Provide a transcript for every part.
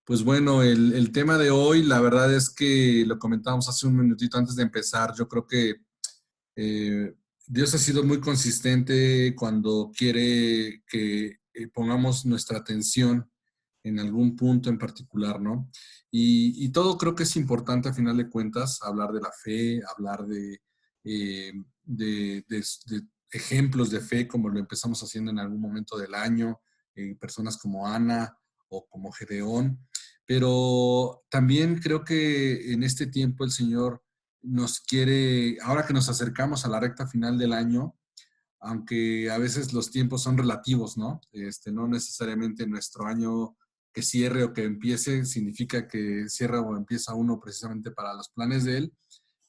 Pues bueno, el tema de hoy, la verdad es que lo comentábamos hace un minutito antes de empezar. Yo creo que eh, Dios ha sido muy consistente cuando quiere que pongamos nuestra atención en algún punto en particular, ¿no? Y todo creo que es importante a final de cuentas, hablar de la fe, hablar eh, de ejemplos de fe, como lo empezamos haciendo en algún momento del año, personas como Ana o como Gedeón. Pero también creo que en este tiempo el Señor nos quiere, ahora que nos acercamos a la recta final del año, aunque a veces los tiempos son relativos, ¿no? No necesariamente nuestro año que cierre o que empiece significa que cierra o empieza uno precisamente para los planes de Él,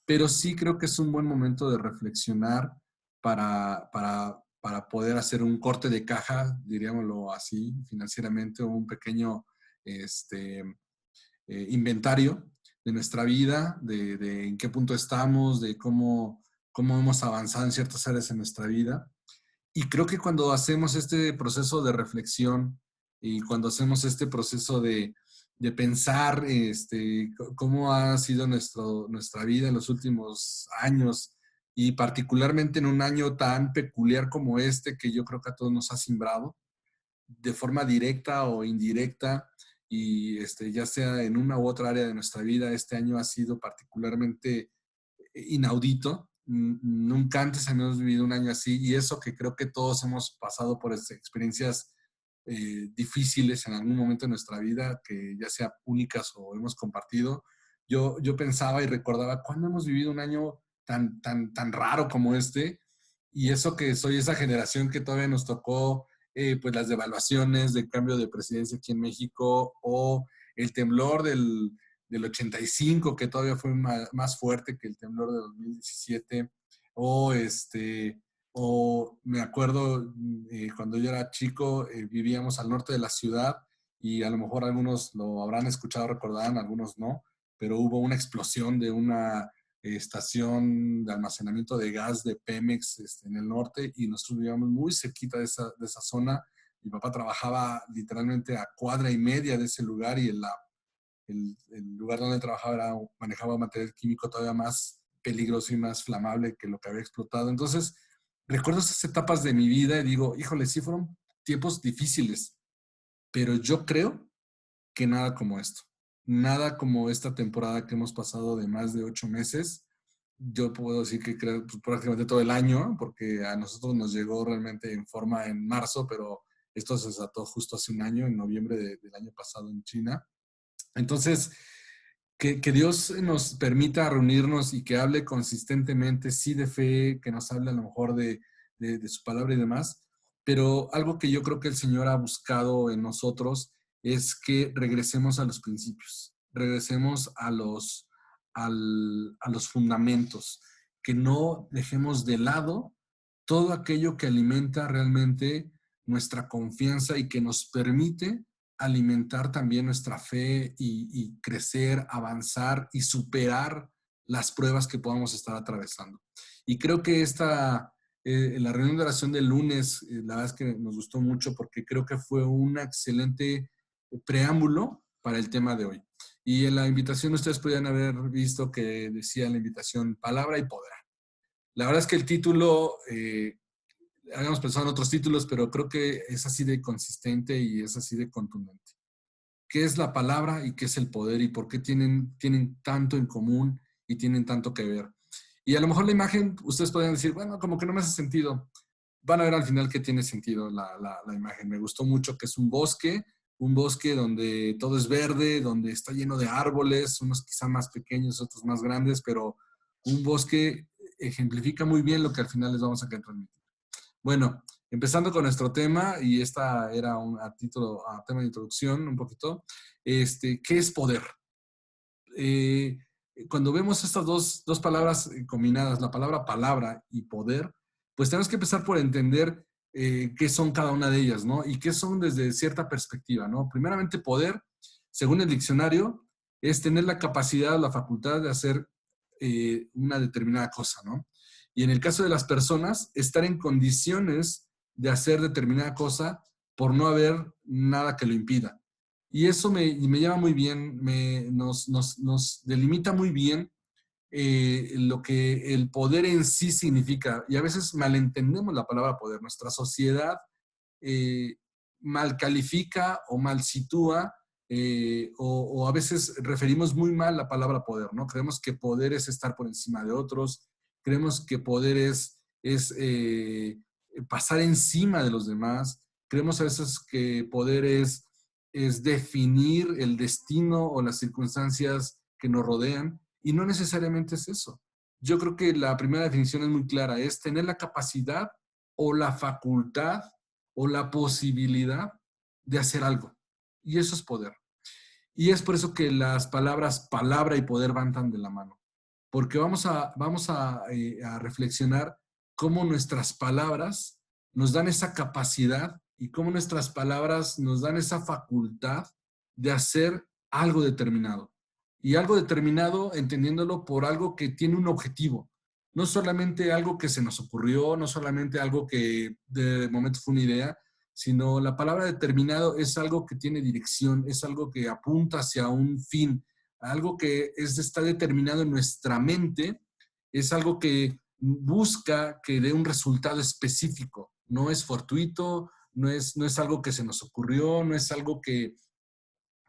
pero sí creo que es un buen momento de reflexionar para poder hacer un corte de caja, diríamoslo así, financieramente, o un pequeño este, inventario de nuestra vida, de en qué punto estamos, de cómo hemos avanzado en ciertas áreas en nuestra vida. Y creo que cuando hacemos este proceso de reflexión y cuando hacemos este proceso de pensar cómo ha sido nuestra vida en los últimos años y particularmente en un año tan peculiar como este que yo creo que a todos nos ha simbrado, de forma directa o indirecta, y ya sea en una u otra área de nuestra vida, este año ha sido particularmente inaudito. Nunca antes habíamos vivido un año así, y eso que creo que todos hemos pasado por experiencias difíciles en algún momento de nuestra vida, que ya sea únicas o hemos compartido. Yo pensaba y recordaba cuándo hemos vivido un año tan raro como este, y eso que soy esa generación que todavía nos tocó pues las devaluaciones, de cambio de presidencia aquí en México, o el temblor del 85, que todavía fue más fuerte que el temblor de 2017, o o me acuerdo cuando yo era chico, vivíamos al norte de la ciudad, y a lo mejor algunos lo habrán escuchado, recordarán, algunos no, pero hubo una explosión de una estación de almacenamiento de gas de Pemex en el norte, y nosotros vivíamos muy cerquita de esa zona. Mi papá trabajaba literalmente a cuadra y media de ese lugar, y el lugar donde trabajaba manejaba material químico todavía más peligroso y más flamable que lo que había explotado. Entonces, recuerdo esas etapas de mi vida y digo, híjole, sí fueron tiempos difíciles, pero yo creo que nada como esto. Nada como esta temporada que hemos pasado de más de 8 meses. Yo puedo decir que creo pues, prácticamente todo el año, porque a nosotros nos llegó realmente en forma en marzo, pero esto se desató justo hace un año, en noviembre del año pasado en China. Entonces, que Dios nos permita reunirnos y que hable consistentemente, sí de fe, que nos hable a lo mejor de su palabra y demás, pero algo que yo creo que el Señor ha buscado en nosotros es que regresemos a los principios, regresemos a los fundamentos, que no dejemos de lado todo aquello que alimenta realmente nuestra confianza y que nos permite alimentar también nuestra fe y crecer, avanzar y superar las pruebas que podamos estar atravesando. Y creo que la reunión de oración del lunes, la verdad es que nos gustó mucho porque creo que fue un excelente preámbulo para el tema de hoy. Y en la invitación ustedes podían haber visto que decía la invitación palabra y poder. La verdad es que el título habíamos pensado en otros títulos, pero creo que es así de consistente y es así de contundente. ¿Qué es la palabra y qué es el poder y por qué tienen tanto en común y tienen tanto que ver? Y a lo mejor la imagen, ustedes podrían decir, bueno, como que no me hace sentido. Van a ver al final que tiene sentido la imagen. Me gustó mucho que es un bosque donde todo es verde, donde está lleno de árboles, unos quizá más pequeños, otros más grandes, pero un bosque ejemplifica muy bien lo que al final les vamos a querer transmitir. Bueno, empezando con nuestro tema, y esta era a tema de introducción un poquito, ¿qué es poder? Eh, Cuando vemos estas dos palabras combinadas, la palabra palabra y poder, pues tenemos que empezar por entender qué son cada una de ellas, ¿no? Y qué son desde cierta perspectiva, ¿no? Primeramente, poder, según el diccionario, es tener la capacidad, la facultad de hacer una determinada cosa, ¿no? Y en el caso de las personas, estar en condiciones de hacer determinada cosa por no haber nada que lo impida. Y eso me llama muy bien, nos delimita muy bien lo que el poder en sí significa. Y a veces malentendemos la palabra poder. Nuestra sociedad eh, mal califica o mal sitúa o a veces referimos muy mal la palabra poder, ¿no? Creemos que poder es estar por encima de otros, creemos que poder es pasar encima de los demás, creemos a veces que poder es definir el destino o las circunstancias que nos rodean y no necesariamente es eso. Yo creo que la primera definición es muy clara, es tener la capacidad o la facultad o la posibilidad de hacer algo. Y eso es poder. Y es por eso que las palabras palabra y poder van tan de la mano. Porque vamos a reflexionar cómo nuestras palabras nos dan esa capacidad y cómo nuestras palabras nos dan esa facultad de hacer algo determinado. Y algo determinado entendiéndolo por algo que tiene un objetivo. No solamente algo que se nos ocurrió, no solamente algo que de momento fue una idea, sino la palabra determinado es algo que tiene dirección, es algo que apunta hacia un fin, algo que está determinado en nuestra mente, es algo que busca que dé un resultado específico, no es fortuito, no es algo que se nos ocurrió, no es algo que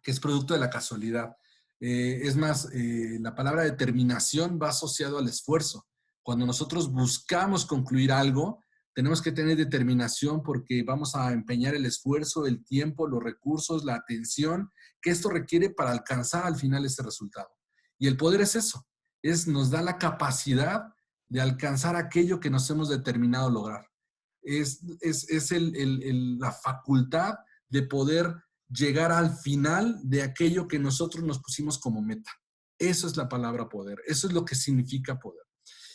es producto de la casualidad. Es más, la palabra determinación va asociado al esfuerzo. Cuando nosotros buscamos concluir algo, tenemos que tener determinación porque vamos a empeñar el esfuerzo, el tiempo, los recursos, la atención que esto requiere para alcanzar al final ese resultado. Y el poder es eso, nos da la capacidad de alcanzar aquello que nos hemos determinado lograr. Es la facultad de poder llegar al final de aquello que nosotros nos pusimos como meta. Eso es la palabra poder, eso es lo que significa poder.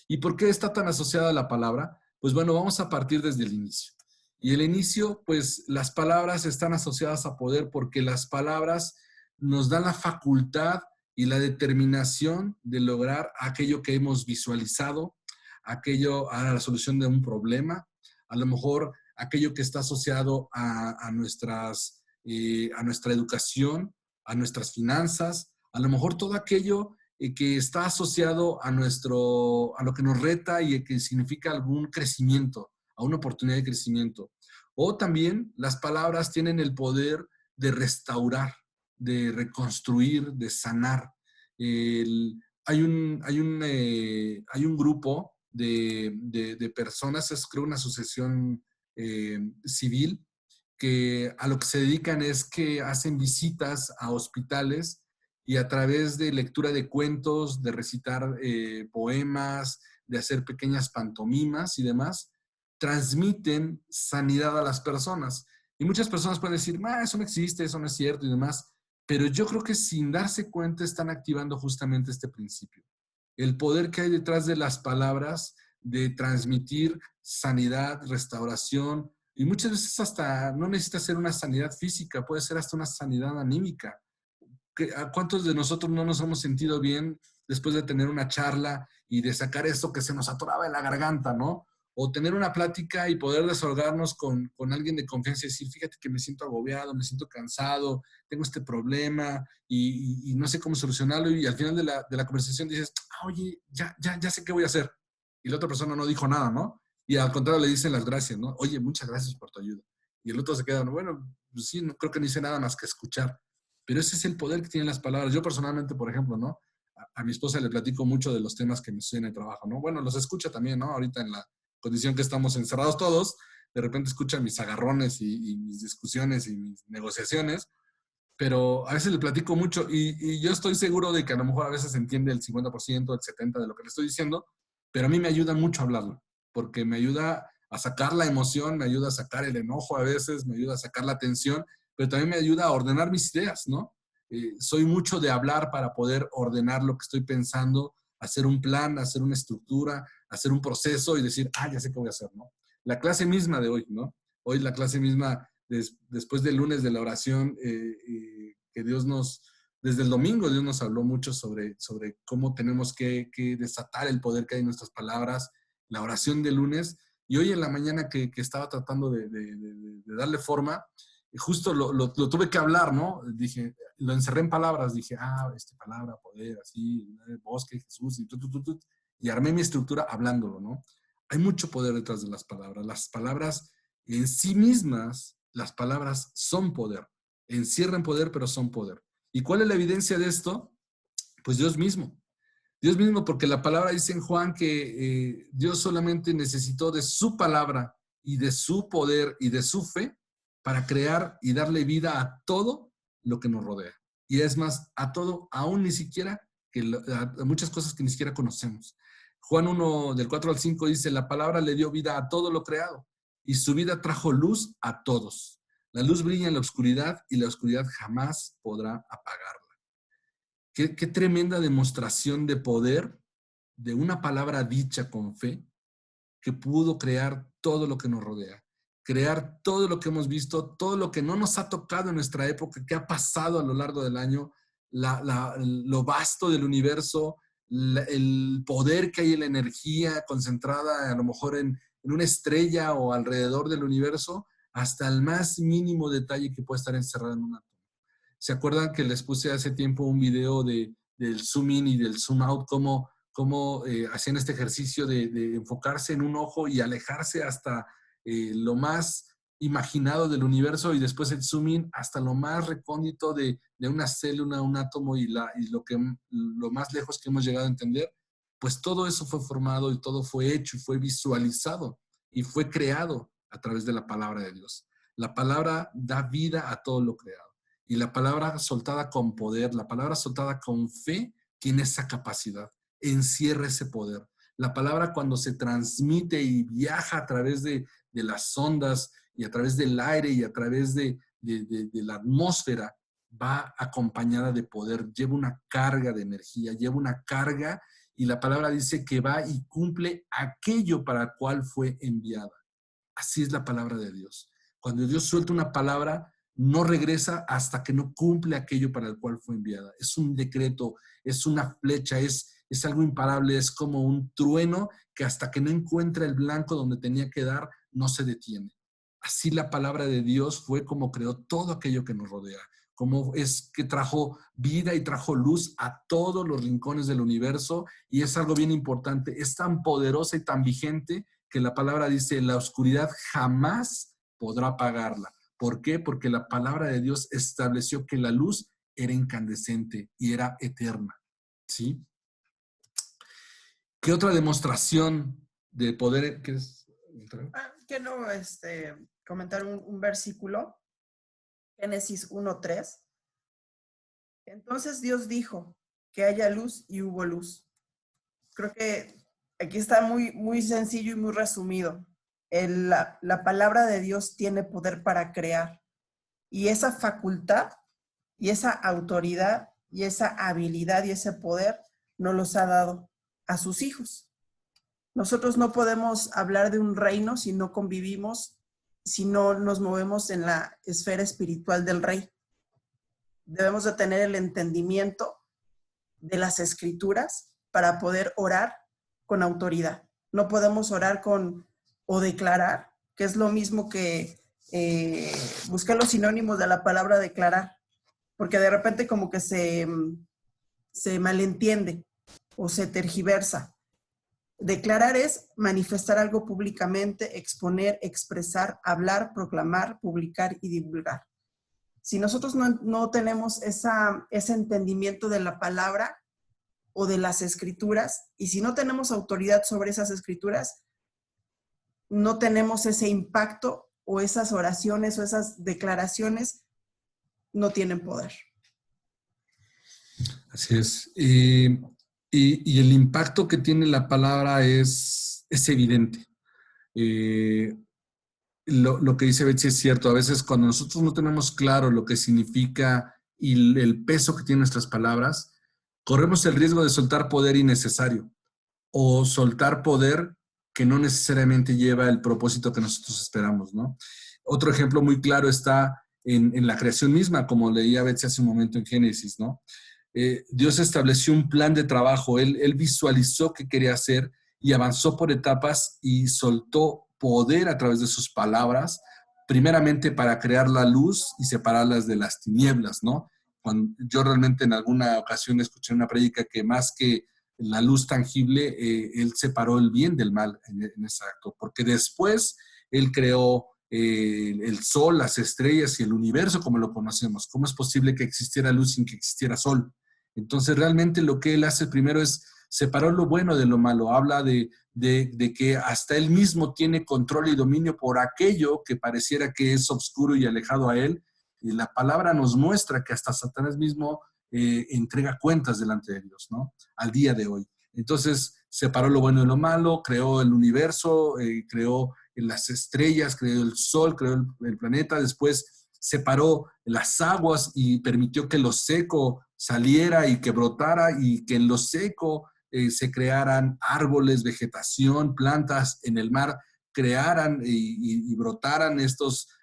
¿Y por qué está tan asociada a la palabra? Pues bueno, vamos a partir desde el inicio. Y el inicio, pues las palabras están asociadas a poder porque las palabras nos dan la facultad y la determinación de lograr aquello que hemos visualizado, aquello a la solución de un problema, a lo mejor aquello que está asociado a nuestra educación, a nuestras finanzas, a lo mejor todo aquello que está asociado a lo que nos reta y que significa algún crecimiento, a una oportunidad de crecimiento. O también las palabras tienen el poder de restaurar, de reconstruir, de sanar. Hay un grupo de personas, es creo una asociación civil, que a lo que se dedican es que hacen visitas a hospitales y a través de lectura de cuentos, de recitar poemas, de hacer pequeñas pantomimas y demás, transmiten sanidad a las personas. Y muchas personas pueden decir, eso no existe, eso no es cierto y demás, pero yo creo que sin darse cuenta están activando justamente este principio. El poder que hay detrás de las palabras de transmitir sanidad, restauración, y muchas veces hasta no necesita ser una sanidad física, puede ser hasta una sanidad anímica. ¿A cuántos de nosotros no nos hemos sentido bien después de tener una charla y de sacar esto que se nos atoraba en la garganta, ¿no? O tener una plática y poder desahogarnos con alguien de confianza y decir, fíjate que me siento agobiado, me siento cansado, tengo este problema y no sé cómo solucionarlo. Y al final de la conversación dices, oye, ya sé qué voy a hacer. Y la otra persona no dijo nada, ¿no? Y al contrario le dicen las gracias, ¿no? Oye, muchas gracias por tu ayuda. Y el otro se queda, bueno, pues sí, no creo que no hice nada más que escuchar. Pero ese es el poder que tienen las palabras. Yo personalmente, por ejemplo, ¿no? A mi esposa le platico mucho de los temas que me suceden en el trabajo, ¿no? Bueno, los escucha también, ¿no? Ahorita en la condición que estamos encerrados todos, de repente escucha mis agarrones y mis discusiones y mis negociaciones, pero a veces le platico mucho y yo estoy seguro de que a lo mejor a veces entiende el 50%, el 70% de lo que le estoy diciendo, pero a mí me ayuda mucho a hablarlo, porque me ayuda a sacar la emoción, me ayuda a sacar el enojo a veces, me ayuda a sacar la tensión, pero también me ayuda a ordenar mis ideas, ¿no? Soy mucho de hablar para poder ordenar lo que estoy pensando, hacer un plan, hacer una estructura, hacer un proceso y decir, ya sé qué voy a hacer, ¿no? La clase misma de hoy, ¿no? Hoy la clase misma, después del lunes de la oración, que desde el domingo Dios nos habló mucho sobre cómo tenemos que desatar el poder que hay en nuestras palabras, la oración del lunes, y hoy en la mañana que estaba tratando de darle forma, y justo lo tuve que hablar, ¿no? Dije, lo encerré en palabras, dije, palabra, poder, así, bosque, Jesús, y armé mi estructura hablándolo, ¿no? Hay mucho poder detrás de las palabras. Las palabras en sí mismas, las palabras son poder. Encierran poder, pero son poder. ¿Y cuál es la evidencia de esto? Pues Dios mismo. Dios mismo, porque la palabra dice en Juan que Dios solamente necesitó de su palabra y de su poder y de su fe para crear y darle vida a todo lo que nos rodea. Y es más, a todo, aún ni siquiera, a muchas cosas que ni siquiera conocemos. Juan 1, del 4 al 5 dice, la palabra le dio vida a todo lo creado y su vida trajo luz a todos. La luz brilla en la oscuridad y la oscuridad jamás podrá apagarla. Qué tremenda demostración de poder de una palabra dicha con fe que pudo crear todo lo que nos rodea, crear todo lo que hemos visto, todo lo que no nos ha tocado en nuestra época, que ha pasado a lo largo del año, lo vasto del universo, el poder que hay en la energía concentrada a lo mejor en una estrella o alrededor del universo, hasta el más mínimo detalle que puede estar encerrado en una. ¿Se acuerdan que les puse hace tiempo un video del zoom in y del zoom out, cómo hacían este ejercicio de enfocarse en un ojo y alejarse hasta lo más imaginado del universo y después el zoom in hasta lo más recóndito de una célula, un átomo y lo más lejos que hemos llegado a entender? Pues todo eso fue formado y todo fue hecho y fue visualizado y fue creado a través de la palabra de Dios. La palabra da vida a todo lo creado. Y la palabra soltada con poder, la palabra soltada con fe, tiene esa capacidad, encierra ese poder. La palabra cuando se transmite y viaja a través de las ondas y a través del aire y a través de la atmósfera, va acompañada de poder, lleva una carga de energía, lleva una carga y la palabra dice que va y cumple aquello para el cual fue enviada. Así es la palabra de Dios. Cuando Dios suelta una palabra, no regresa hasta que no cumple aquello para el cual fue enviada. Es un decreto, es una flecha, es algo imparable, es como un trueno que hasta que no encuentra el blanco donde tenía que dar, no se detiene. Así la palabra de Dios fue como creó todo aquello que nos rodea, como es que trajo vida y trajo luz a todos los rincones del universo, y es algo bien importante, es tan poderosa y tan vigente que la palabra dice, la oscuridad jamás podrá apagarla. ¿Por qué? Porque la palabra de Dios estableció que la luz era incandescente y era eterna. ¿Sí? ¿Qué otra demostración de poder? Quiero comentar un versículo, Génesis 1:3. Entonces Dios dijo que haya luz y hubo luz. Creo que aquí está muy, muy sencillo y muy resumido. La palabra de Dios tiene poder para crear. Y esa facultad y esa autoridad y esa habilidad y ese poder nos los ha dado a sus hijos. Nosotros no podemos hablar de un reino si no convivimos, si no nos movemos en la esfera espiritual del rey. Debemos de tener el entendimiento de las escrituras para poder orar con autoridad. No podemos orar o declarar, que es lo mismo que buscar los sinónimos de la palabra declarar, porque de repente como que se malentiende o se tergiversa. Declarar es manifestar algo públicamente, exponer, expresar, hablar, proclamar, publicar y divulgar. Si nosotros no tenemos ese entendimiento de la palabra o de las escrituras, y si no tenemos autoridad sobre esas escrituras, no tenemos ese impacto o esas oraciones o esas declaraciones no tienen poder. Así es. Y el impacto que tiene la palabra es evidente. Lo que dice Betsy es cierto. A veces cuando nosotros no tenemos claro lo que significa y el peso que tienen nuestras palabras, corremos el riesgo de soltar poder innecesario o soltar poder que no necesariamente lleva el propósito que nosotros esperamos, ¿no? Otro ejemplo muy claro está en la creación misma, como leía Betsy hace un momento en Génesis, ¿no? Dios estableció un plan de trabajo, él visualizó qué quería hacer y avanzó por etapas y soltó poder a través de sus palabras primeramente para crear la luz y separarlas de las tinieblas, ¿no? Cuando yo realmente en alguna ocasión escuché una prédica que más que la luz tangible, él separó el bien del mal en ese acto, porque después él creó el sol, las estrellas y el universo como lo conocemos. ¿Cómo es posible que existiera luz sin que existiera sol? Entonces realmente lo que él hace primero es separar lo bueno de lo malo. Habla de que hasta él mismo tiene control y dominio por aquello que pareciera que es oscuro y alejado a él. Y la palabra nos muestra que hasta Satanás mismo entrega cuentas delante de Dios, ¿no? Al día de hoy. Entonces, separó lo bueno de lo malo, creó el universo, creó las estrellas, creó el sol, creó el planeta, después separó las aguas y permitió que lo seco saliera y que brotara y que en lo seco se crearan árboles, vegetación, plantas en el mar, crearan y brotaran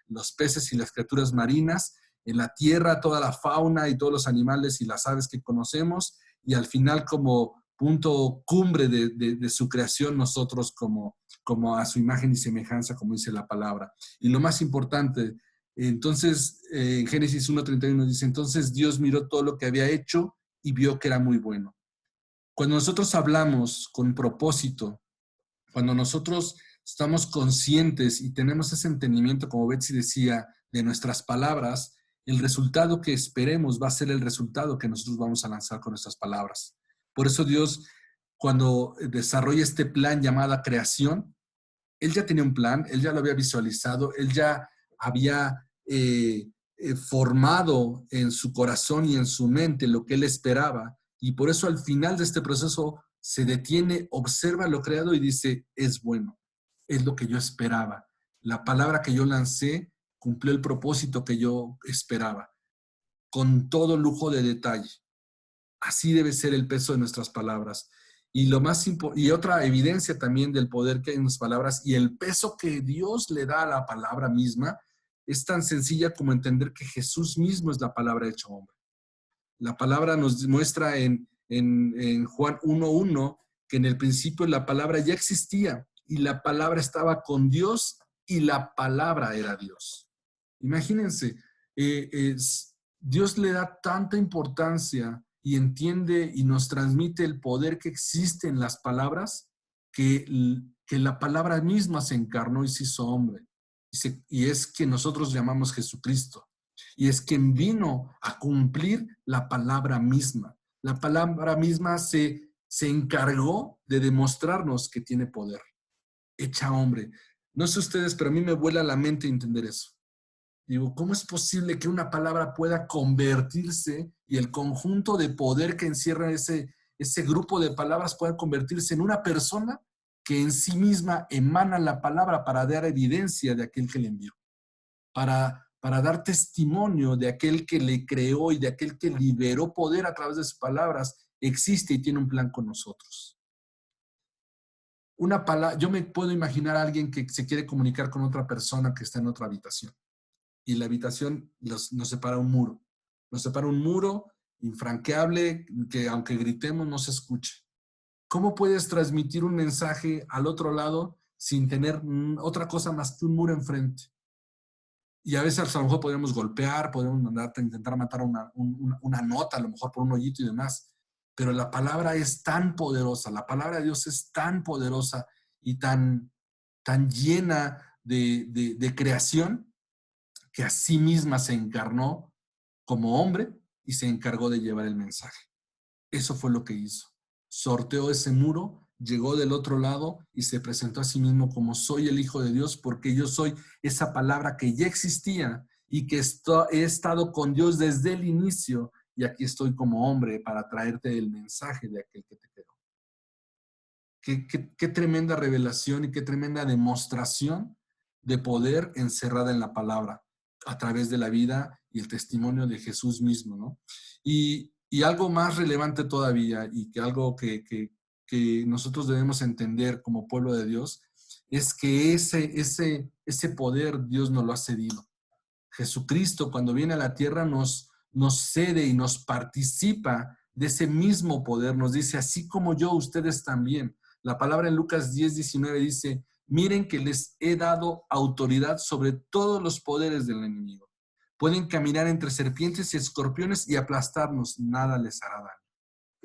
los peces y las criaturas marinas, en la tierra toda la fauna y todos los animales y las aves que conocemos, y al final como punto cumbre de su creación nosotros como a su imagen y semejanza, como dice la palabra. Y lo más importante, entonces en Génesis 1:31 dice, entonces Dios miró todo lo que había hecho y vio que era muy bueno. Cuando nosotros hablamos con propósito, cuando nosotros estamos conscientes y tenemos ese entendimiento, como Betsy decía, de nuestras palabras, el resultado que esperemos va a ser el resultado que nosotros vamos a lanzar con nuestras palabras. Por eso Dios, cuando desarrolla este plan llamado creación, Él ya tenía un plan, Él ya lo había visualizado, Él ya había formado en su corazón y en su mente lo que Él esperaba. Y por eso al final de este proceso se detiene, observa lo creado y dice, es bueno, es lo que yo esperaba. La palabra que yo lancé cumplió el propósito que yo esperaba, con todo lujo de detalle. Así debe ser el peso de nuestras palabras. Y, y otra evidencia también del poder que hay en las palabras y el peso que Dios le da a la palabra misma es tan sencilla como entender que Jesús mismo es la palabra hecha hombre. La palabra nos muestra en Juan 1:1 que en el principio la palabra ya existía y la palabra estaba con Dios y la palabra era Dios. Imagínense, Dios le da tanta importancia y entiende y nos transmite el poder que existe en las palabras que la palabra misma se encarnó y se hizo hombre. Y es que nosotros llamamos Jesucristo. Y es quien vino a cumplir la palabra misma. La palabra misma se encargó de demostrarnos que tiene poder. Hecha hombre. No sé ustedes, pero a mí me vuela la mente entender eso. Digo, ¿cómo es posible que una palabra pueda convertirse y el conjunto de poder que encierra ese grupo de palabras pueda convertirse en una persona que en sí misma emana la palabra para dar evidencia de aquel que le envió? Para dar testimonio de aquel que le creó y de aquel que liberó poder a través de sus palabras, existe y tiene un plan con nosotros. Yo me puedo imaginar a alguien que se quiere comunicar con otra persona que está en otra habitación. Y la habitación nos separa un muro. Nos separa un muro infranqueable que aunque gritemos no se escuche. ¿Cómo puedes transmitir un mensaje al otro lado sin tener otra cosa más que un muro enfrente? Y a veces a lo mejor podemos golpear, podemos intentar matar una nota, a lo mejor por un hoyito y demás. Pero la palabra es tan poderosa, la palabra de Dios es tan poderosa y tan llena de creación que a sí misma se encarnó como hombre y se encargó de llevar el mensaje. Eso fue lo que hizo. Sorteó ese muro, llegó del otro lado y se presentó a sí mismo como soy el Hijo de Dios porque yo soy esa palabra que ya existía y que he estado con Dios desde el inicio y aquí estoy como hombre para traerte el mensaje de aquel que te creó. Qué tremenda revelación y qué tremenda demostración de poder encerrada en la palabra a través de la vida y el testimonio de Jesús mismo, ¿no? Y algo más relevante todavía y que algo que nosotros debemos entender como pueblo de Dios es que ese poder Dios nos lo ha cedido. Jesucristo cuando viene a la tierra nos cede y nos participa de ese mismo poder. Nos dice, así como yo, ustedes también. La palabra en Lucas 10:19 dice, Miren que les he dado autoridad sobre todos los poderes del enemigo. Pueden caminar entre serpientes y escorpiones y aplastarnos, nada les hará daño.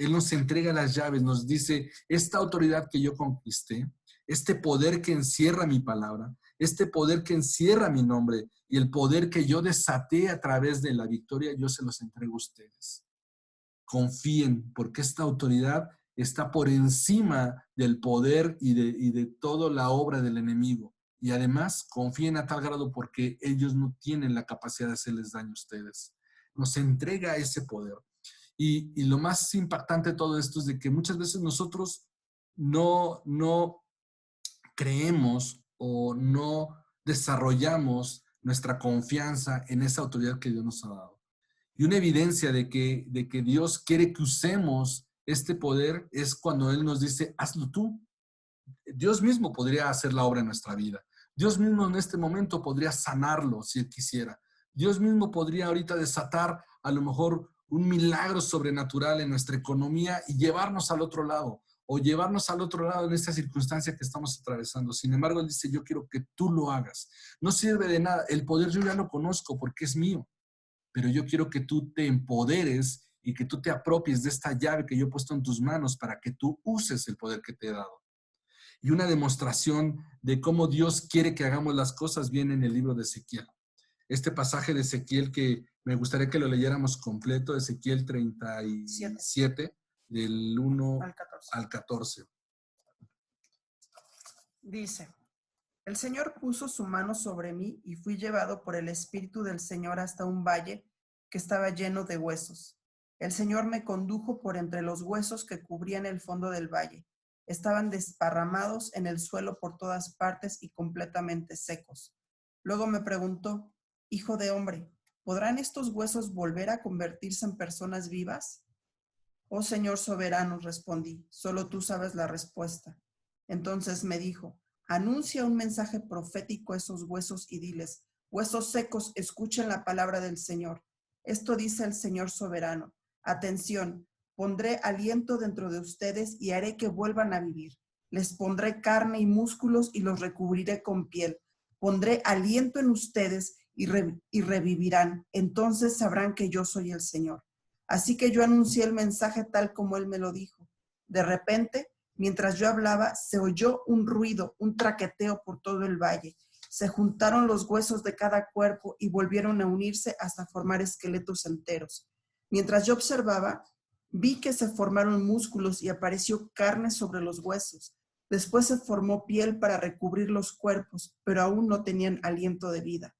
Él nos entrega las llaves, nos dice, esta autoridad que yo conquisté, este poder que encierra mi palabra, este poder que encierra mi nombre y el poder que yo desaté a través de la victoria, yo se los entrego a ustedes. Confíen, porque esta autoridad está por encima del poder y de toda la obra del enemigo. Y además, confíen a tal grado porque ellos no tienen la capacidad de hacerles daño a ustedes. Nos entrega ese poder. Y lo más impactante de todo esto es de que muchas veces nosotros no creemos o no desarrollamos nuestra confianza en esa autoridad que Dios nos ha dado. Y una evidencia de que Dios quiere que usemos este poder es cuando Él nos dice, hazlo tú. Dios mismo podría hacer la obra en nuestra vida. Dios mismo en este momento podría sanarlo si Él quisiera. Dios mismo podría ahorita desatar a lo mejor un milagro sobrenatural en nuestra economía y llevarnos al otro lado, o llevarnos al otro lado en esta circunstancia que estamos atravesando. Sin embargo, Él dice, yo quiero que tú lo hagas. No sirve de nada. El poder yo ya lo conozco porque es mío, pero yo quiero que tú te empoderes y que tú te apropies de esta llave que yo he puesto en tus manos para que tú uses el poder que te he dado. Y una demostración de cómo Dios quiere que hagamos las cosas viene en el libro de Ezequiel. Este pasaje de Ezequiel que me gustaría que lo leyéramos completo, Ezequiel 37, del 1 al 14. Dice, el Señor puso su mano sobre mí y fui llevado por el Espíritu del Señor hasta un valle que estaba lleno de huesos. El Señor me condujo por entre los huesos que cubrían el fondo del valle. Estaban desparramados en el suelo por todas partes y completamente secos. Luego me preguntó, Hijo de hombre, ¿podrán estos huesos volver a convertirse en personas vivas? Oh Señor soberano, respondí, solo tú sabes la respuesta. Entonces me dijo, anuncia un mensaje profético a esos huesos y diles, huesos secos, escuchen la palabra del Señor. Esto dice el Señor soberano. Atención, pondré aliento dentro de ustedes y haré que vuelvan a vivir. Les pondré carne y músculos y los recubriré con piel. Pondré aliento en ustedes y revivirán. Entonces sabrán que yo soy el Señor. Así que yo anuncié el mensaje tal como él me lo dijo. De repente, mientras yo hablaba, se oyó un ruido, un traqueteo por todo el valle. Se juntaron los huesos de cada cuerpo y volvieron a unirse hasta formar esqueletos enteros. Mientras yo observaba, vi que se formaron músculos y apareció carne sobre los huesos. Después se formó piel para recubrir los cuerpos, pero aún no tenían aliento de vida.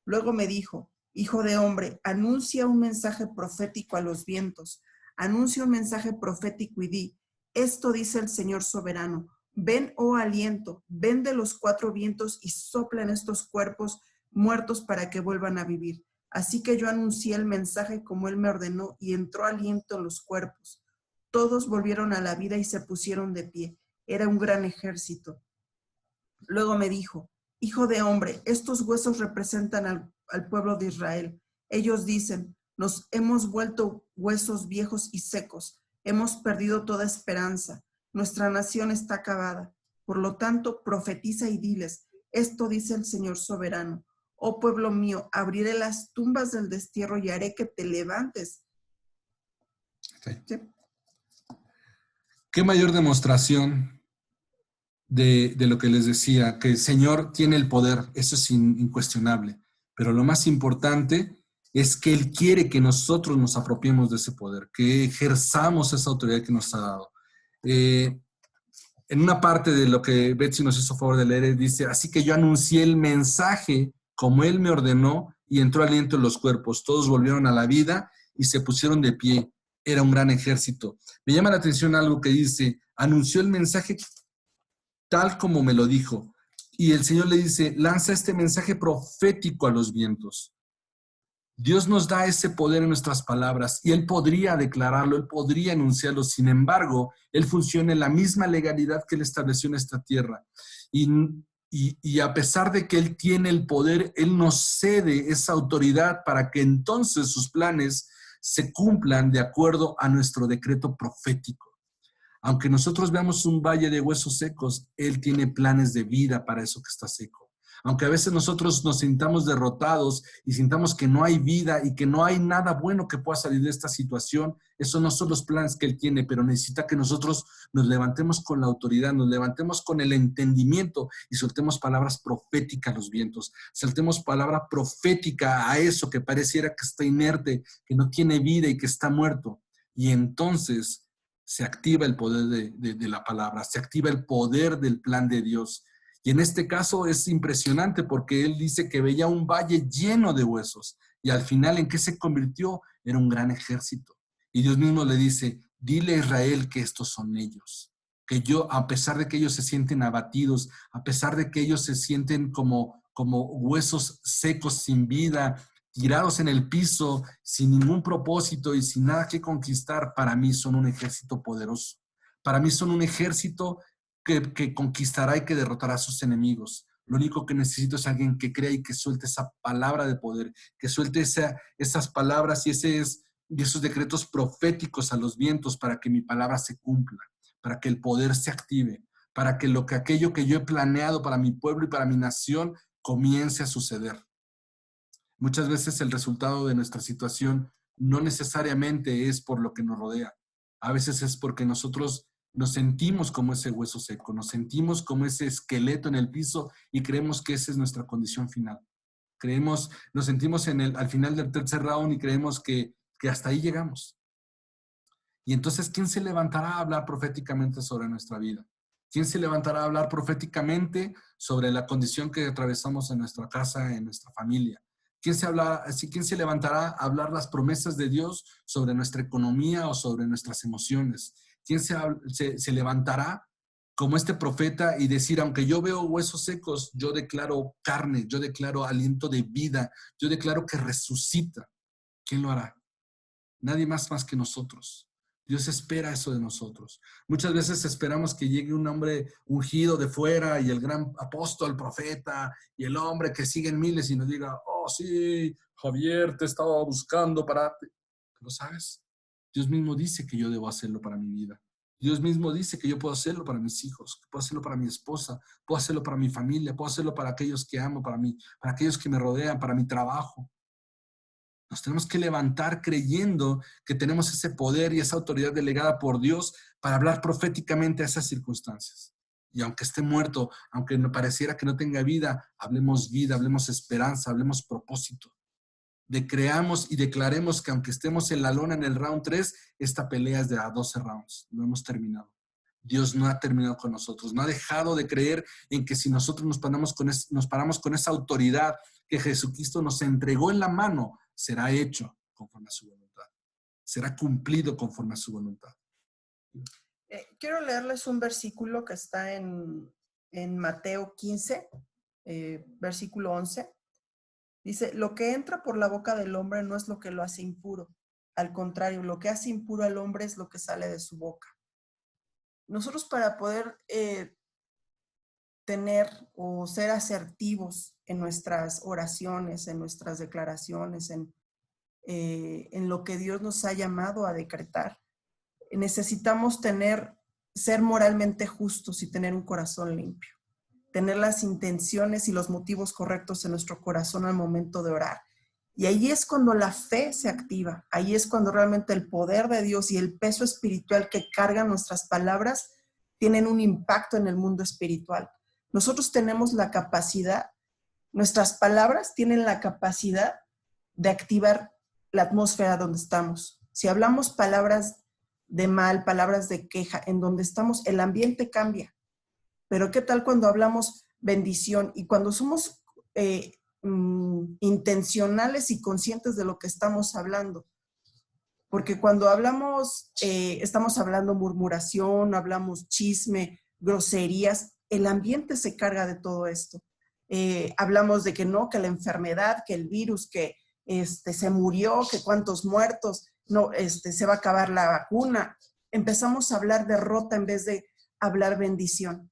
Luego me dijo, Hijo de hombre, anuncia un mensaje profético a los vientos. Anuncia un mensaje profético y di, esto dice el Señor soberano. Ven, oh aliento, ven de los cuatro vientos y sopla en estos cuerpos muertos para que vuelvan a vivir. Así que yo anuncié el mensaje como él me ordenó y entró aliento en los cuerpos. Todos volvieron a la vida y se pusieron de pie. Era un gran ejército. Luego me dijo, Hijo de hombre, estos huesos representan al pueblo de Israel. Ellos dicen, nos hemos vuelto huesos viejos y secos. Hemos perdido toda esperanza. Nuestra nación está acabada. Por lo tanto, profetiza y diles, esto dice el Señor soberano. Oh pueblo mío, abriré las tumbas del destierro y haré que te levantes. ¿Sí? ¿Qué mayor demostración de lo que les decía? Que el Señor tiene el poder, eso es incuestionable. Pero lo más importante es que Él quiere que nosotros nos apropiemos de ese poder, que ejerzamos esa autoridad que nos ha dado. En una parte de lo que Betsy nos hizo favor de leer, dice, así que yo anuncié el mensaje como Él me ordenó y entró aliento en los cuerpos. Todos volvieron a la vida y se pusieron de pie. Era un gran ejército. Me llama la atención algo que dice, anunció el mensaje tal como me lo dijo. Y el Señor le dice, lanza este mensaje profético a los vientos. Dios nos da ese poder en nuestras palabras y Él podría declararlo, Él podría enunciarlo. Sin embargo, Él funciona en la misma legalidad que Él estableció en esta tierra. Y a pesar de que Él tiene el poder, Él nos cede esa autoridad para que entonces sus planes se cumplan de acuerdo a nuestro decreto profético. Aunque nosotros veamos un valle de huesos secos, Él tiene planes de vida para eso que está seco. Aunque a veces nosotros nos sintamos derrotados y sintamos que no hay vida y que no hay nada bueno que pueda salir de esta situación, esos no son los planes que Él tiene, pero necesita que nosotros nos levantemos con la autoridad, nos levantemos con el entendimiento y soltemos palabras proféticas a los vientos, soltemos palabra profética a eso que pareciera que está inerte, que no tiene vida y que está muerto. Y entonces se activa el poder de la palabra, se activa el poder del plan de Dios. Y en este caso es impresionante porque él dice que veía un valle lleno de huesos y al final, ¿en qué se convirtió? Era un gran ejército. Y Dios mismo le dice, dile a Israel que estos son ellos, que yo, a pesar de que ellos se sienten abatidos, a pesar de que ellos se sienten como huesos secos sin vida, tirados en el piso, sin ningún propósito y sin nada que conquistar, para mí son un ejército poderoso. Para mí son un ejército que conquistará y que derrotará a sus enemigos. Lo único que necesito es alguien que crea y que suelte esa palabra de poder, que suelte esas palabras y esos decretos proféticos a los vientos para que mi palabra se cumpla, para que el poder se active, para que aquello que yo he planeado para mi pueblo y para mi nación comience a suceder. Muchas veces el resultado de nuestra situación no necesariamente es por lo que nos rodea. A veces es porque nosotros nos sentimos como ese hueso seco, nos sentimos como ese esqueleto en el piso y creemos que esa es nuestra condición final. Nos sentimos al final del tercer round y creemos que hasta ahí llegamos. Y entonces, ¿quién se levantará a hablar proféticamente sobre nuestra vida? ¿Quién se levantará a hablar proféticamente sobre la condición que atravesamos en nuestra casa, en nuestra familia? ¿Quién se levantará a hablar las promesas de Dios sobre nuestra economía o sobre nuestras emociones? ¿Quién se levantará como este profeta y decir, aunque yo veo huesos secos, yo declaro carne, yo declaro aliento de vida, yo declaro que resucita? ¿Quién lo hará? Nadie más que nosotros. Dios espera eso de nosotros. Muchas veces esperamos que llegue un hombre ungido de fuera y el gran apóstol, profeta y el hombre que sigue en miles y nos diga, oh sí, Javier, te estaba buscando para... Pero ¿sabes? Dios mismo dice que yo debo hacerlo para mi vida. Dios mismo dice que yo puedo hacerlo para mis hijos, que puedo hacerlo para mi esposa, puedo hacerlo para mi familia, puedo hacerlo para aquellos que amo, para aquellos que me rodean, para mi trabajo. Nos tenemos que levantar creyendo que tenemos ese poder y esa autoridad delegada por Dios para hablar proféticamente a esas circunstancias. Y aunque esté muerto, aunque pareciera que no tenga vida, hablemos vida, hablemos esperanza, hablemos propósito. Creamos y declaremos que aunque estemos en la lona en el round 3, esta pelea es de a 12 rounds. No hemos terminado. Dios no ha terminado con nosotros. No ha dejado de creer en que si nosotros nos paramos con esa autoridad que Jesucristo nos entregó en la mano, será hecho conforme a su voluntad. Será cumplido conforme a su voluntad. Quiero leerles un versículo que está en Mateo 15, versículo 11. Dice, lo que entra por la boca del hombre no es lo que lo hace impuro. Al contrario, lo que hace impuro al hombre es lo que sale de su boca. Nosotros para poder tener o ser asertivos en nuestras oraciones, en nuestras declaraciones, en lo que Dios nos ha llamado a decretar, necesitamos ser moralmente justos y tener un corazón limpio, tener las intenciones y los motivos correctos en nuestro corazón al momento de orar. Y ahí es cuando la fe se activa, ahí es cuando realmente el poder de Dios y el peso espiritual que cargan nuestras palabras tienen un impacto en el mundo espiritual. Nosotros tenemos la capacidad, nuestras palabras tienen la capacidad de activar la atmósfera donde estamos. Si hablamos palabras de mal, palabras de queja, en donde estamos, el ambiente cambia. Pero ¿qué tal cuando hablamos bendición y cuando somos intencionales y conscientes de lo que estamos hablando? Porque cuando hablamos, estamos hablando murmuración, hablamos chisme, groserías, el ambiente se carga de todo esto. Hablamos de que no, que la enfermedad, que el virus, que se murió, que cuántos muertos, no, se va a acabar la vacuna. Empezamos a hablar derrota en vez de hablar bendición.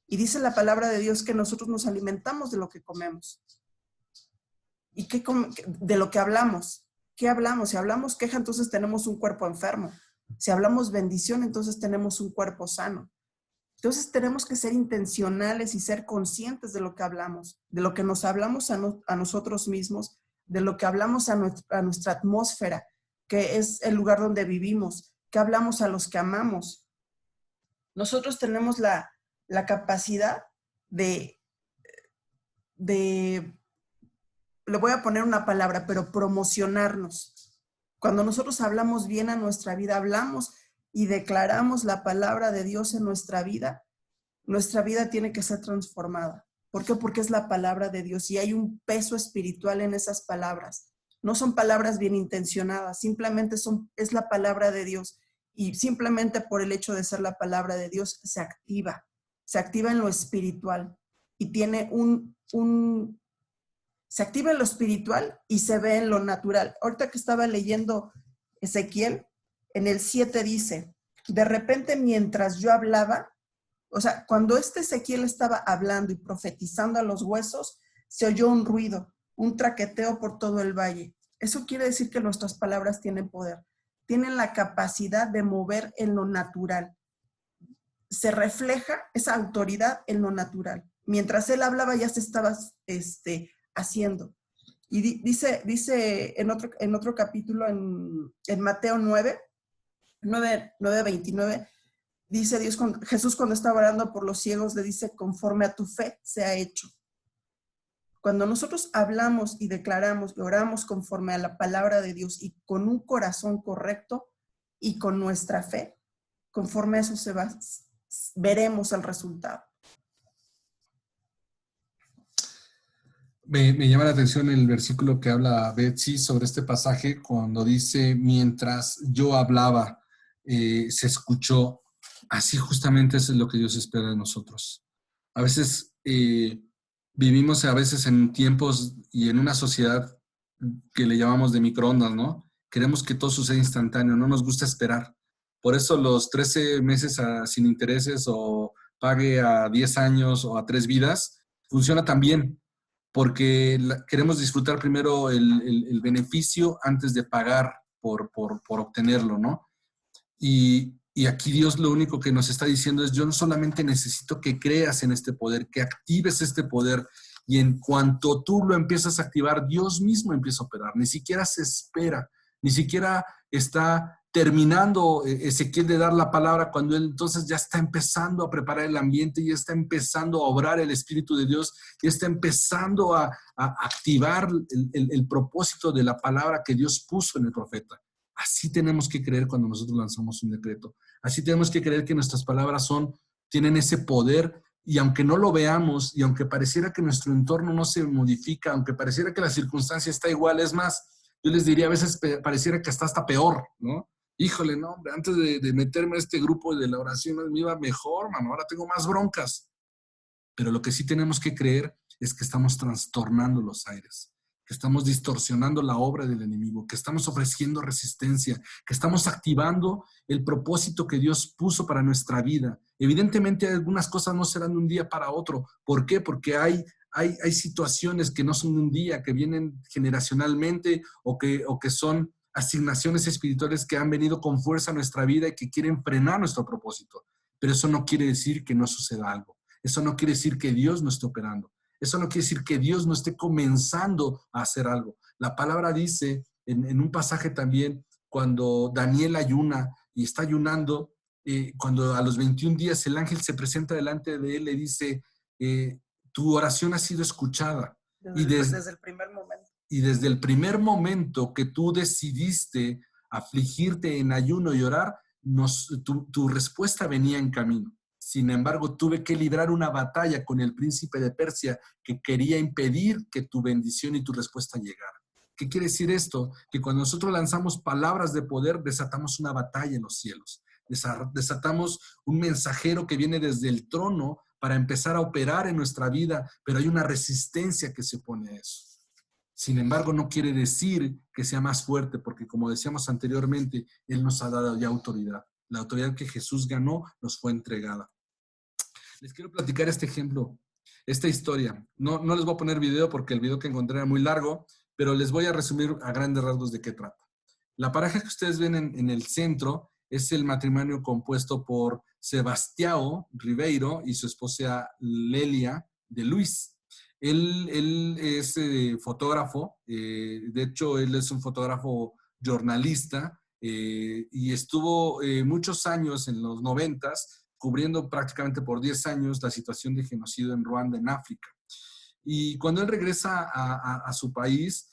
Y dice la palabra de Dios que nosotros nos alimentamos de lo que comemos. ¿Y de lo que hablamos? ¿Qué hablamos? Si hablamos queja, entonces tenemos un cuerpo enfermo. Si hablamos bendición, entonces tenemos un cuerpo sano. Entonces tenemos que ser intencionales y ser conscientes de lo que hablamos, de lo que nos hablamos a nosotros mismos, de lo que hablamos a nuestra atmósfera, que es el lugar donde vivimos, que hablamos a los que amamos. Nosotros tenemos la capacidad de, le voy a poner una palabra, pero promocionarnos. Cuando nosotros hablamos bien a nuestra vida, hablamos y declaramos la palabra de Dios en nuestra vida tiene que ser transformada. ¿Por qué? Porque es la palabra de Dios y hay un peso espiritual en esas palabras. No son palabras bien intencionadas, simplemente es la palabra de Dios y simplemente por el hecho de ser la palabra de Dios se activa en lo espiritual y tiene se activa en lo espiritual y se ve en lo natural. Ahorita que estaba leyendo Ezequiel, en el 7 dice, de repente mientras yo hablaba, o sea, cuando Ezequiel estaba hablando y profetizando a los huesos, se oyó un ruido, un traqueteo por todo el valle. Eso quiere decir que nuestras palabras tienen poder, tienen la capacidad de mover en lo natural. Se refleja esa autoridad en lo natural. Mientras él hablaba ya se estaba haciendo. Y dice en otro capítulo, en Mateo 9:29, dice Jesús cuando estaba orando por los ciegos, le dice, conforme a tu fe se ha hecho. Cuando nosotros hablamos y declaramos y oramos conforme a la palabra de Dios y con un corazón correcto y con nuestra fe, conforme a eso veremos el resultado. Me llama la atención el versículo que habla Betsy sobre este pasaje cuando dice, mientras yo hablaba, se escuchó. Así justamente eso es lo que Dios espera de nosotros. A veces vivimos en tiempos y en una sociedad que le llamamos de microondas, ¿no? Queremos que todo suceda instantáneo, no nos gusta esperar. Por eso los 13 meses sin intereses o pague a 10 años o a 3 vidas, funciona tan bien, porque queremos disfrutar primero el beneficio antes de pagar por obtenerlo, ¿no? Y aquí Dios lo único que nos está diciendo es, yo no solamente necesito que creas en este poder, que actives este poder, y en cuanto tú lo empiezas a activar, Dios mismo empieza a operar. Ni siquiera se espera, ni siquiera está terminando Ezequiel de dar la palabra cuando él entonces ya está empezando a preparar el ambiente, ya está empezando a obrar el Espíritu de Dios, ya está empezando a activar el propósito de la palabra que Dios puso en el profeta. Así tenemos que creer cuando nosotros lanzamos un decreto. Así tenemos que creer que nuestras palabras tienen ese poder, y aunque no lo veamos, y aunque pareciera que nuestro entorno no se modifica, aunque pareciera que la circunstancia está igual, es más, yo les diría a veces pareciera que hasta peor, ¿no? Híjole, no, hombre, antes de meterme a este grupo de la oración me iba mejor, mano, ahora tengo más broncas. Pero lo que sí tenemos que creer es que estamos trastornando los aires, que estamos distorsionando la obra del enemigo, que estamos ofreciendo resistencia, que estamos activando el propósito que Dios puso para nuestra vida. Evidentemente algunas cosas no serán de un día para otro. ¿Por qué? Porque hay situaciones que no son de un día, que vienen generacionalmente o que son asignaciones espirituales que han venido con fuerza a nuestra vida y que quieren frenar nuestro propósito. Pero eso no quiere decir que no suceda algo. Eso no quiere decir que Dios no esté operando. Eso no quiere decir que Dios no esté comenzando a hacer algo. La palabra dice en un pasaje también, cuando Daniel ayuna y está ayunando, cuando a los 21 días el ángel se presenta delante de él, le dice, tu oración ha sido escuchada. Desde el primer momento. Y desde el primer momento que tú decidiste afligirte en ayuno y orar, tu respuesta venía en camino. Sin embargo, tuve que librar una batalla con el príncipe de Persia que quería impedir que tu bendición y tu respuesta llegara. ¿Qué quiere decir esto? Que cuando nosotros lanzamos palabras de poder, desatamos una batalla en los cielos. Desatamos un mensajero que viene desde el trono para empezar a operar en nuestra vida, pero hay una resistencia que se pone a eso. Sin embargo, no quiere decir que sea más fuerte, porque como decíamos anteriormente, Él nos ha dado ya autoridad. La autoridad que Jesús ganó nos fue entregada. Les quiero platicar este ejemplo, esta historia. No les voy a poner video porque el video que encontré era muy largo, pero les voy a resumir a grandes rasgos de qué trata. La pareja que ustedes ven en el centro es el matrimonio compuesto por Sebastião Ribeiro y su esposa Lélia de Luis. Él es fotógrafo, de hecho él es un fotógrafo jornalista y estuvo muchos años en los 90s cubriendo prácticamente por 10 años la situación de genocidio en Ruanda, en África. Y cuando él regresa a su país,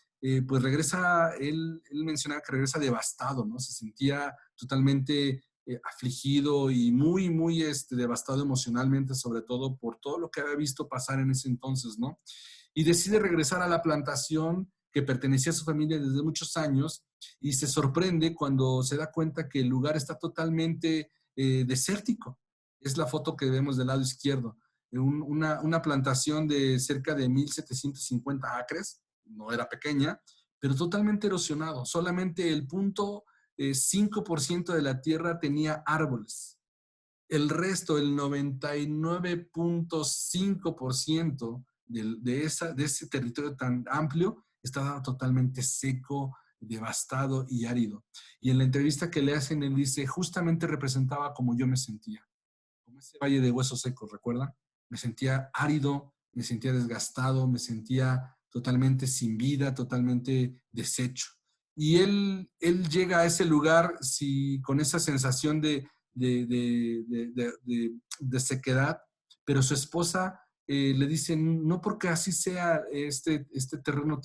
pues regresa, él mencionaba que regresa devastado, ¿no? Se sentía totalmente afligido y muy, muy devastado emocionalmente, sobre todo por todo lo que había visto pasar en ese entonces, ¿no? Y decide regresar a la plantación que pertenecía a su familia desde muchos años y se sorprende cuando se da cuenta que el lugar está totalmente desértico. Es la foto que vemos del lado izquierdo. Una plantación de cerca de 1,750 acres, no era pequeña, pero totalmente erosionado. Solamente el 0,5% de la tierra tenía árboles. El resto, el 99,5% de ese territorio tan amplio, estaba totalmente seco, devastado y árido. Y en la entrevista que le hacen, él dice, justamente representaba como yo me sentía. Como ese valle de huesos secos, ¿recuerdan? Me sentía árido, me sentía desgastado, me sentía totalmente sin vida, totalmente deshecho. Y él llega a ese lugar con esa sensación de sequedad, pero su esposa le dice, no porque así sea este terreno,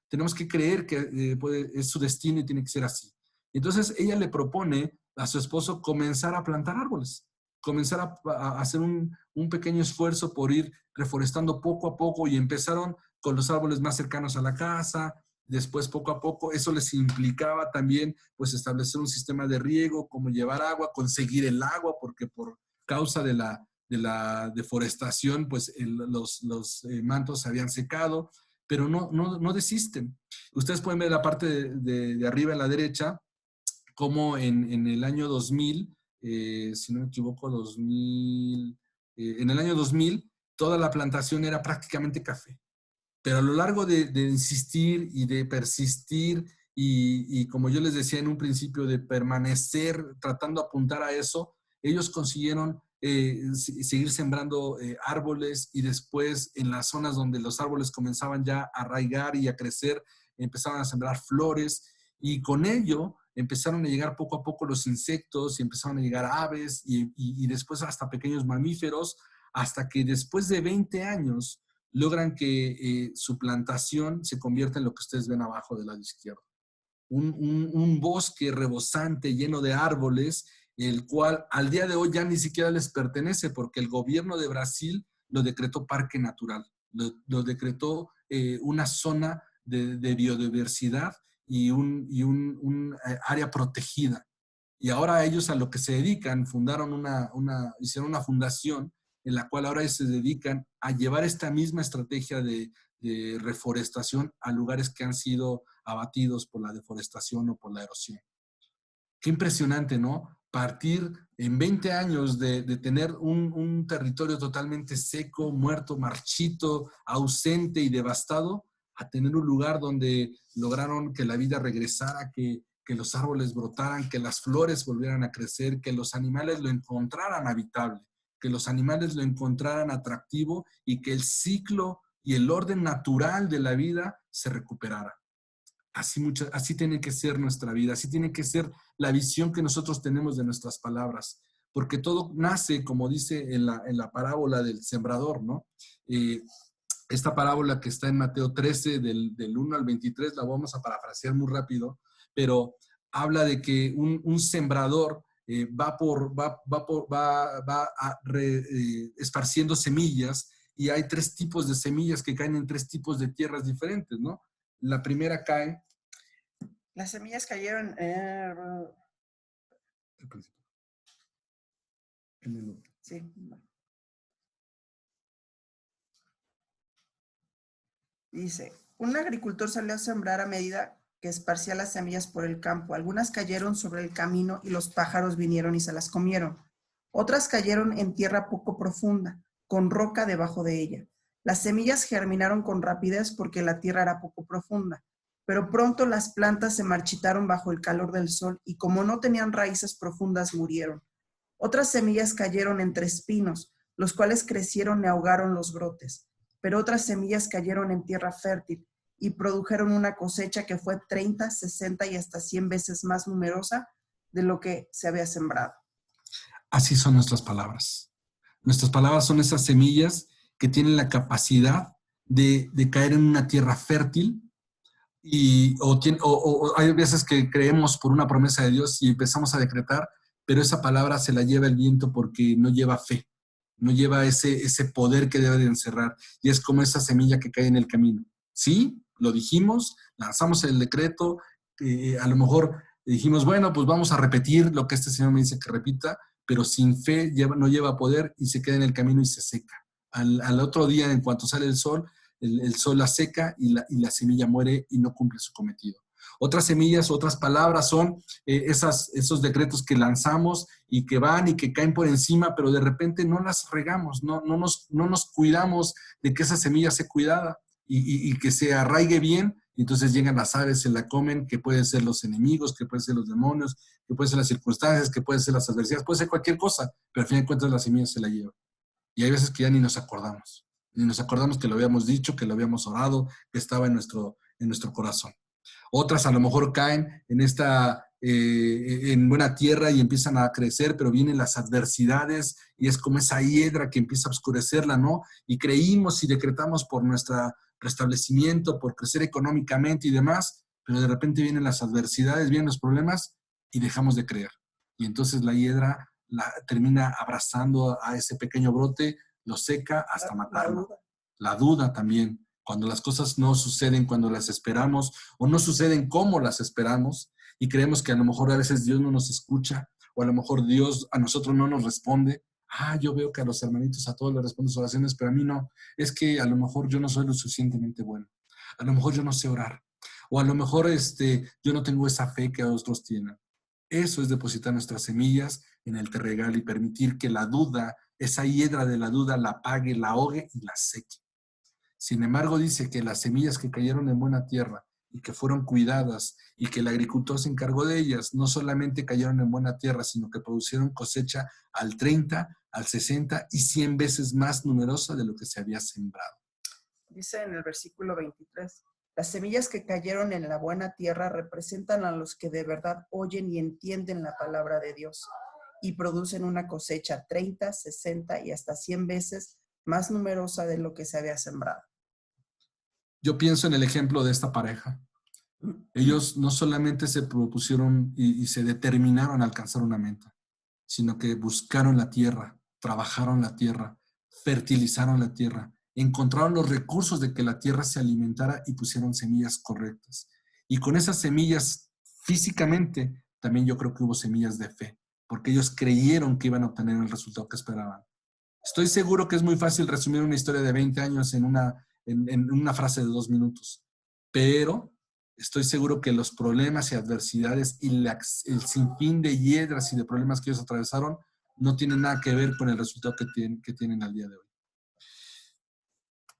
tenemos que creer que es su destino y tiene que ser así. Entonces ella le propone a su esposo comenzar a plantar árboles, comenzar a hacer un pequeño esfuerzo por ir reforestando poco a poco y empezaron con los árboles más cercanos a la casa. Después, poco a poco, eso les implicaba también pues establecer un sistema de riego, cómo llevar agua, conseguir el agua, porque por causa de la deforestación, pues los mantos se habían secado, pero no desisten. Ustedes pueden ver la parte de arriba a la derecha, como en el año 2000, si no me equivoco, en el año 2000, toda la plantación era prácticamente café. Pero a lo largo de insistir y de persistir y como yo les decía en un principio, de permanecer tratando de apuntar a eso, ellos consiguieron seguir sembrando árboles y después en las zonas donde los árboles comenzaban ya a arraigar y a crecer, empezaron a sembrar flores y con ello empezaron a llegar poco a poco los insectos y empezaron a llegar aves y después hasta pequeños mamíferos, hasta que después de 20 años logran que su plantación se convierta en lo que ustedes ven abajo del lado izquierdo. Un bosque rebosante lleno de árboles, el cual al día de hoy ya ni siquiera les pertenece porque el gobierno de Brasil lo decretó parque natural, lo decretó una zona de biodiversidad y un área protegida. Y ahora ellos a lo que se dedican, hicieron una fundación en la cual ahora se dedican a llevar esta misma estrategia de reforestación a lugares que han sido abatidos por la deforestación o por la erosión. Qué impresionante, ¿no? Partir en 20 años de tener un territorio totalmente seco, muerto, marchito, ausente y devastado, a tener un lugar donde lograron que la vida regresara, que los árboles brotaran, que las flores volvieran a crecer, que los animales lo encontraran habitable, que los animales lo encontraran atractivo y que el ciclo y el orden natural de la vida se recuperara. Así tiene que ser nuestra vida, así tiene que ser la visión que nosotros tenemos de nuestras palabras, porque todo nace, como dice en la parábola del sembrador, ¿no? Esta parábola que está en Mateo 13, del 1 al 23, la vamos a parafrasear muy rápido, pero habla de que un sembrador esparciendo semillas y hay 3 tipos de semillas que caen en 3 tipos de tierras diferentes, ¿no? La primera cae. Las semillas cayeron sí. Dice, un agricultor salió a sembrar a medida que esparcía las semillas por el campo. Algunas cayeron sobre el camino y los pájaros vinieron y se las comieron. Otras cayeron en tierra poco profunda, con roca debajo de ella. Las semillas germinaron con rapidez porque la tierra era poco profunda. pero pronto las plantas se marchitaron bajo el calor del sol y como no tenían raíces profundas, murieron. Otras semillas cayeron entre espinos, los cuales crecieron y ahogaron los brotes. Pero otras semillas cayeron en tierra fértil y produjeron una cosecha que fue 30, 60 y hasta 100 veces más numerosa de lo que se había sembrado. Así son nuestras palabras. Nuestras palabras son esas semillas que tienen la capacidad de caer en una tierra fértil o hay veces que creemos por una promesa de Dios y empezamos a decretar, pero esa palabra se la lleva el viento porque no lleva fe, no lleva ese poder que debe de encerrar. Y es como esa semilla que cae en el camino. Sí, lo dijimos, lanzamos el decreto, a lo mejor dijimos, bueno, pues vamos a repetir lo que este Señor me dice que repita, pero sin fe no lleva poder y se queda en el camino y se seca. Al otro día, en cuanto sale el sol, el sol la seca y la semilla muere y no cumple su cometido. Otras semillas, otras palabras son esos decretos que lanzamos y que van y que caen por encima, pero de repente no las regamos, no nos cuidamos de que esa semilla sea cuidada y que se arraigue bien. Y entonces llegan las aves, se la comen, que pueden ser los enemigos, que pueden ser los demonios, que pueden ser las circunstancias, que pueden ser las adversidades, puede ser cualquier cosa, pero al fin de cuentas la semilla se la lleva. Y hay veces que ya ni nos acordamos. Ni nos acordamos que lo habíamos dicho, que lo habíamos orado, que estaba en nuestro corazón. Otras a lo mejor caen en buena tierra y empiezan a crecer, pero vienen las adversidades y es como esa hiedra que empieza a oscurecerla, ¿no? Y creímos y decretamos por nuestro restablecimiento, por crecer económicamente y demás, pero de repente vienen las adversidades, vienen los problemas y dejamos de creer. Y entonces la hiedra termina abrazando a ese pequeño brote, lo seca hasta matarlo. La duda también, cuando las cosas no suceden cuando las esperamos o no suceden como las esperamos y creemos que a lo mejor a veces Dios no nos escucha o a lo mejor Dios a nosotros no nos responde. Yo veo que a los hermanitos a todos les responden sus oraciones, pero a mí no. Es que a lo mejor yo no soy lo suficientemente bueno. A lo mejor yo no sé orar. O a lo mejor yo no tengo esa fe que otros tienen. Eso es depositar nuestras semillas en el terregal y permitir que la duda, esa hiedra de la duda, la apague, la ahogue y la seque. Sin embargo, dice que las semillas que cayeron en buena tierra y que fueron cuidadas y que el agricultor se encargó de ellas, no solamente cayeron en buena tierra, sino que producieron cosecha al 30, al 60 y 100 veces más numerosa de lo que se había sembrado. Dice en el versículo 23, las semillas que cayeron en la buena tierra representan a los que de verdad oyen y entienden la palabra de Dios y producen una cosecha 30, 60 y hasta 100 veces más numerosa de lo que se había sembrado. Yo pienso en el ejemplo de esta pareja. Ellos no solamente se propusieron y se determinaron a alcanzar una meta, sino que buscaron la tierra, trabajaron la tierra, fertilizaron la tierra, encontraron los recursos de que la tierra se alimentara y pusieron semillas correctas. Y con esas semillas físicamente, también yo creo que hubo semillas de fe, porque ellos creyeron que iban a obtener el resultado que esperaban. Estoy seguro que es muy fácil resumir una historia de 20 años en una frase de 2 minutos, pero estoy seguro que los problemas y adversidades y el sinfín de hiedras y de problemas que ellos atravesaron no tienen nada que ver con el resultado que tienen al día de hoy.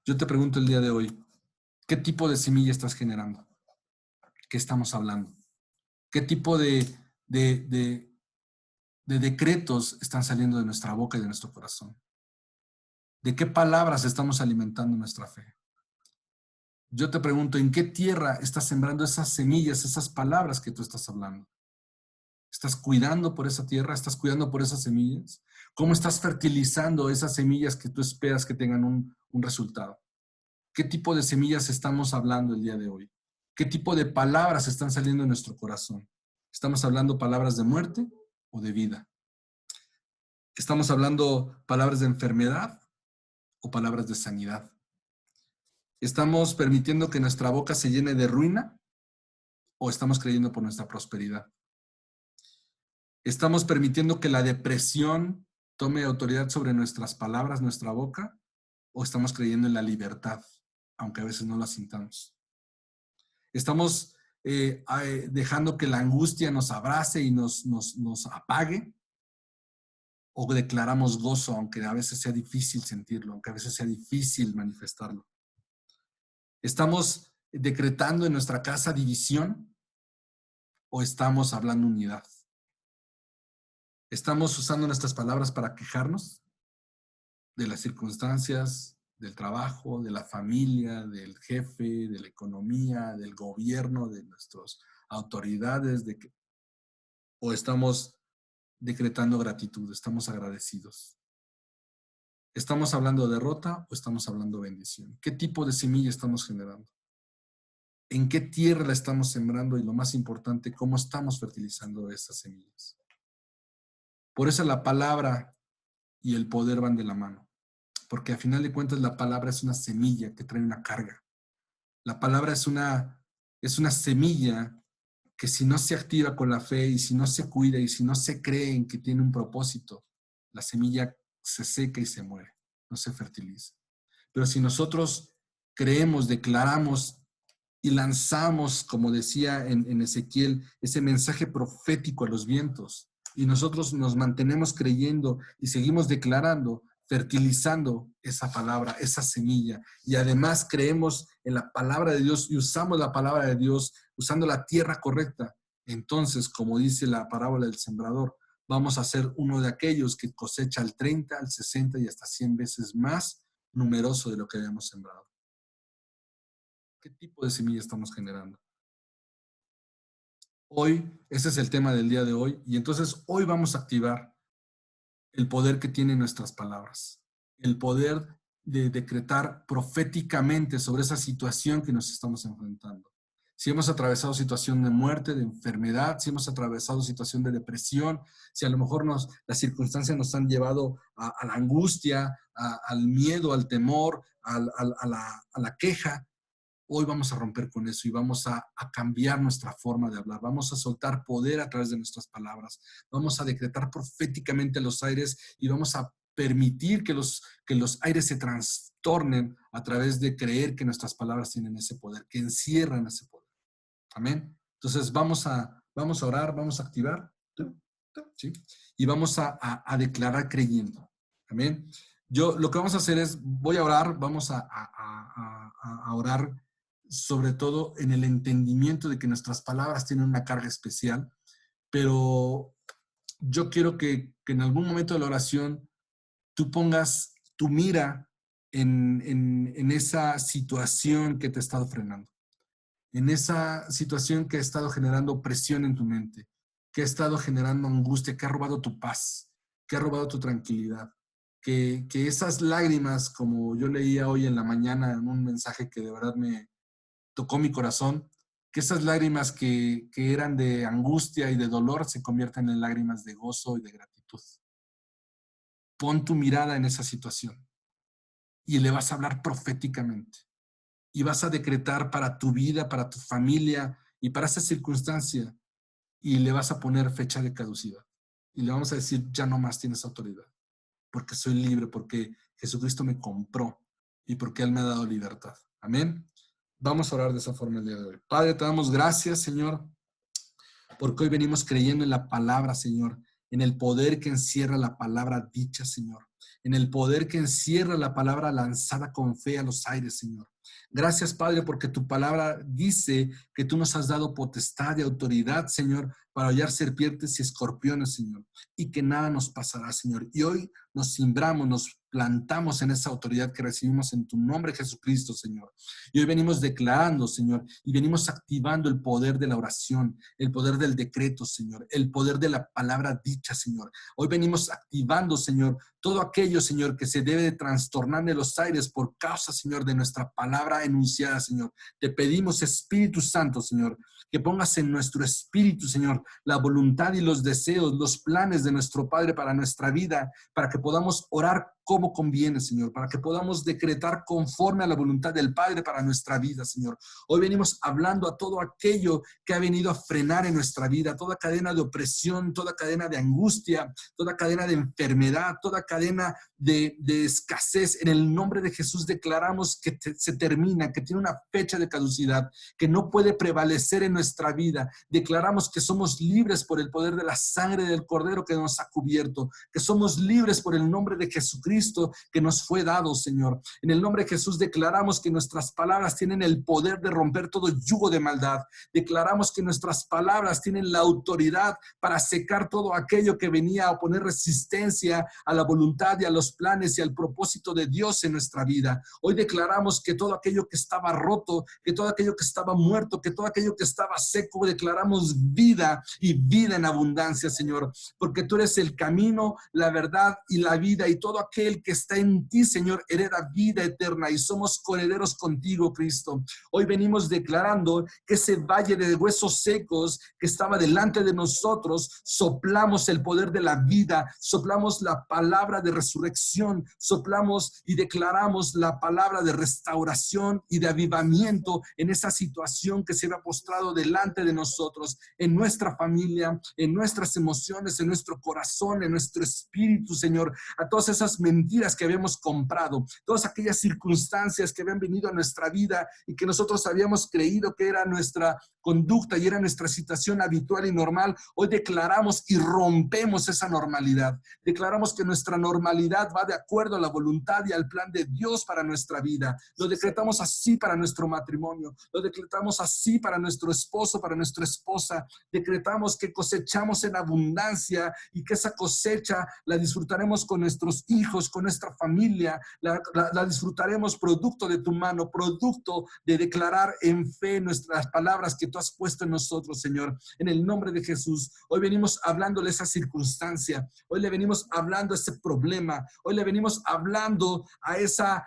Yo te pregunto el día de hoy, ¿qué tipo de semilla estás generando? ¿Qué estamos hablando? ¿Qué tipo de decretos están saliendo de nuestra boca y de nuestro corazón? ¿De qué palabras estamos alimentando nuestra fe? Yo te pregunto, ¿en qué tierra estás sembrando esas semillas, esas palabras que tú estás hablando? ¿Estás cuidando por esa tierra? ¿Estás cuidando por esas semillas? ¿Cómo estás fertilizando esas semillas que tú esperas que tengan un resultado? ¿Qué tipo de semillas estamos hablando el día de hoy? ¿Qué tipo de palabras están saliendo de nuestro corazón? ¿Estamos hablando palabras de muerte o de vida? ¿Estamos hablando palabras de enfermedad o palabras de sanidad? ¿Estamos permitiendo que nuestra boca se llene de ruina o estamos creyendo por nuestra prosperidad? ¿Estamos permitiendo que la depresión tome autoridad sobre nuestras palabras, nuestra boca? ¿O estamos creyendo en la libertad, aunque a veces no la sintamos? ¿Estamos dejando que la angustia nos abrace y nos apague? ¿O declaramos gozo, aunque a veces sea difícil sentirlo, aunque a veces sea difícil manifestarlo? ¿Estamos decretando en nuestra casa división o estamos hablando unidad? ¿Estamos usando nuestras palabras para quejarnos de las circunstancias, del trabajo, de la familia, del jefe, de la economía, del gobierno, de nuestras autoridades, o estamos decretando gratitud, estamos agradecidos? ¿Estamos hablando derrota o estamos hablando bendición? ¿Qué tipo de semilla estamos generando? ¿En qué tierra la estamos sembrando? Y lo más importante, ¿cómo estamos fertilizando esas semillas? Por eso la palabra y el poder van de la mano. Porque a final de cuentas la palabra es una semilla que trae una carga. La palabra es una semilla que si no se activa con la fe y si no se cuida y si no se cree en que tiene un propósito, la semilla se seca y se muere, no se fertiliza. Pero si nosotros creemos, declaramos y lanzamos, como decía en Ezequiel, ese mensaje profético a los vientos, y nosotros nos mantenemos creyendo y seguimos declarando, fertilizando esa palabra, esa semilla, y además creemos en la palabra de Dios y usamos la palabra de Dios usando la tierra correcta, entonces, como dice la parábola del sembrador, vamos a ser uno de aquellos que cosecha al 30, al 60 y hasta 100 veces más numeroso de lo que habíamos sembrado. ¿Qué tipo de semilla estamos generando? Hoy, ese es el tema del día de hoy, y entonces hoy vamos a activar el poder que tienen nuestras palabras, el poder de decretar proféticamente sobre esa situación que nos estamos enfrentando. Si hemos atravesado situación de muerte, de enfermedad, si hemos atravesado situación de depresión, si a lo mejor las circunstancias nos han llevado a la angustia, al miedo, al temor, a la queja, hoy vamos a romper con eso y vamos a cambiar nuestra forma de hablar. Vamos a soltar poder a través de nuestras palabras. Vamos a decretar proféticamente los aires y vamos a permitir que los aires se trastornen a través de creer que nuestras palabras tienen ese poder, que encierran ese poder. Amén. Entonces vamos a orar, vamos a activar, ¿sí? Y vamos a declarar creyendo. Amén. Lo que vamos a hacer es, voy a orar, vamos a orar sobre todo en el entendimiento de que nuestras palabras tienen una carga especial, pero yo quiero que en algún momento de la oración tú pongas tu mira en esa situación que te ha estado frenando, en esa situación que ha estado generando presión en tu mente, que ha estado generando angustia, que ha robado tu paz, que ha robado tu tranquilidad, que esas lágrimas, como yo leía hoy en la mañana en un mensaje que de verdad me tocó mi corazón, que esas lágrimas que eran de angustia y de dolor se conviertan en lágrimas de gozo y de gratitud. Pon tu mirada en esa situación y le vas a hablar proféticamente y vas a decretar para tu vida, para tu familia y para esa circunstancia, y le vas a poner fecha de caducidad y le vamos a decir, ya no más tienes autoridad, porque soy libre, porque Jesucristo me compró y porque Él me ha dado libertad. Amén. Vamos a orar de esa forma el día de hoy. Padre, te damos gracias, Señor, porque hoy venimos creyendo en la palabra, Señor, en el poder que encierra la palabra dicha, Señor, en el poder que encierra la palabra lanzada con fe a los aires, Señor. Gracias, Padre, porque tu palabra dice que tú nos has dado potestad y autoridad, Señor, para hollar serpientes y escorpiones, Señor, y que nada nos pasará, Señor. Y hoy nos cimbramos, nos plantamos en esa autoridad que recibimos en tu nombre, Jesucristo, Señor. Y hoy venimos declarando, Señor, y venimos activando el poder de la oración, el poder del decreto, Señor, el poder de la palabra dicha, Señor. Hoy venimos activando, Señor, todo aquello, Señor, que se debe de trastornar de los aires por causa, Señor, de nuestra palabra enunciada, Señor. Te pedimos, Espíritu Santo, Señor, que pongas en nuestro espíritu, Señor, la voluntad y los deseos, los planes de nuestro Padre para nuestra vida, para que podamos orar como conviene, Señor, para que podamos decretar conforme a la voluntad del Padre para nuestra vida, Señor. Hoy venimos hablando a todo aquello que ha venido a frenar en nuestra vida, toda cadena de opresión, toda cadena de angustia, toda cadena de enfermedad, toda cadena de escasez. En el nombre de Jesús declaramos que se termina, que tiene una fecha de caducidad, que no puede prevalecer en nuestra vida. Declaramos que somos libres por el poder de la sangre del Cordero que nos ha cubierto, que somos libres por el nombre de Jesucristo, Jesucristo que nos fue dado, Señor. En el nombre de Jesús declaramos que nuestras palabras tienen el poder de romper todo yugo de maldad. Declaramos que nuestras palabras tienen la autoridad para secar todo aquello que venía a poner resistencia a la voluntad y a los planes y al propósito de Dios en nuestra vida. Hoy declaramos que todo aquello que estaba roto, que todo aquello que estaba muerto, que todo aquello que estaba seco, declaramos vida y vida en abundancia, Señor, porque tú eres el camino, la verdad y la vida, y todo aquel que está en ti, Señor, hereda vida eterna y somos coherederos contigo, Cristo. Hoy venimos declarando que ese valle de huesos secos que estaba delante de nosotros, soplamos el poder de la vida, soplamos la palabra de resurrección, soplamos y declaramos la palabra de restauración y de avivamiento en esa situación que se había postrado delante de nosotros, en nuestra familia, en nuestras emociones, en nuestro corazón, en nuestro espíritu, Señor, a todas esas mentiras que habíamos comprado, todas aquellas circunstancias que habían venido a nuestra vida y que nosotros habíamos creído que era nuestra conducta y era nuestra situación habitual y normal. Hoy declaramos y rompemos esa normalidad. Declaramos que nuestra normalidad va de acuerdo a la voluntad y al plan de Dios para nuestra vida. Lo decretamos así para nuestro matrimonio. Lo decretamos así para nuestro esposo, para nuestra esposa. Decretamos que cosechamos en abundancia y que esa cosecha la disfrutaremos con nuestros hijos, con nuestra familia. La disfrutaremos producto de tu mano, producto de declarar en fe nuestras palabras que tú has puesto en nosotros, Señor. En el nombre de Jesús, hoy venimos hablándole esa circunstancia, hoy le venimos hablando a ese problema, hoy le venimos hablando a esa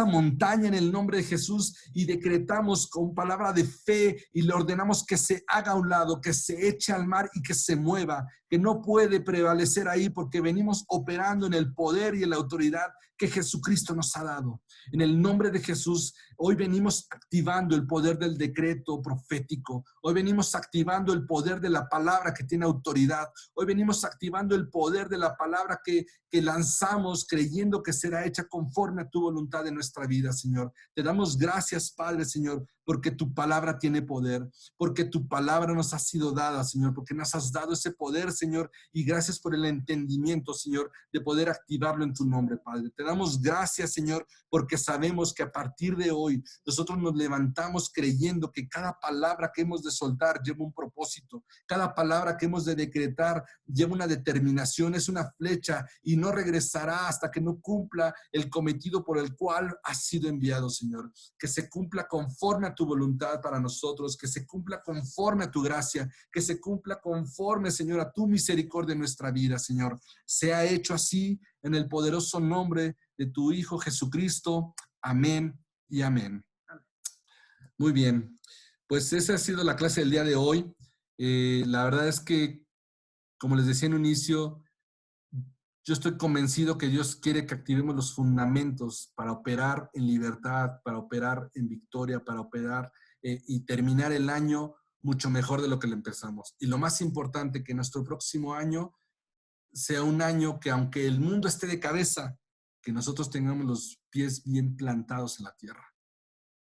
montaña en el nombre de Jesús y decretamos con palabra de fe y le ordenamos que se haga a un lado, que se eche al mar y que se mueva, que no puede prevalecer ahí porque venimos operando en el poder y en la autoridad que Jesucristo nos ha dado. En el nombre de Jesús, hoy venimos activando el poder del decreto profético. Hoy venimos activando el poder de la palabra que tiene autoridad. Hoy venimos activando el poder de la palabra que lanzamos creyendo que será hecha conforme a tu voluntad en nuestra vida, Señor. Te damos gracias, Padre, Señor, porque tu palabra tiene poder, porque tu palabra nos ha sido dada, Señor, porque nos has dado ese poder, Señor, y gracias por el entendimiento, Señor, de poder activarlo en tu nombre, Padre. Te damos gracias, Señor, porque sabemos que a partir de hoy nosotros nos levantamos creyendo que cada palabra que hemos de soltar lleva un propósito, cada palabra que hemos de decretar lleva una determinación, es una flecha y no regresará hasta que no cumpla el cometido por el cual ha sido enviado, Señor. Que se cumpla conforme a tu voluntad para nosotros, que se cumpla conforme a tu gracia, que se cumpla conforme, Señor, a tu misericordia en nuestra vida, Señor. Sea hecho así en el poderoso nombre de tu Hijo Jesucristo. Amén y amén. Muy bien, pues esa ha sido la clase del día de hoy. La verdad es que, como les decía en un inicio, yo estoy convencido que Dios quiere que activemos los fundamentos para operar en libertad, para operar en victoria, para operar y terminar el año mucho mejor de lo que lo empezamos. Y lo más importante, que nuestro próximo año sea un año que, aunque el mundo esté de cabeza, que nosotros tengamos los pies bien plantados en la tierra.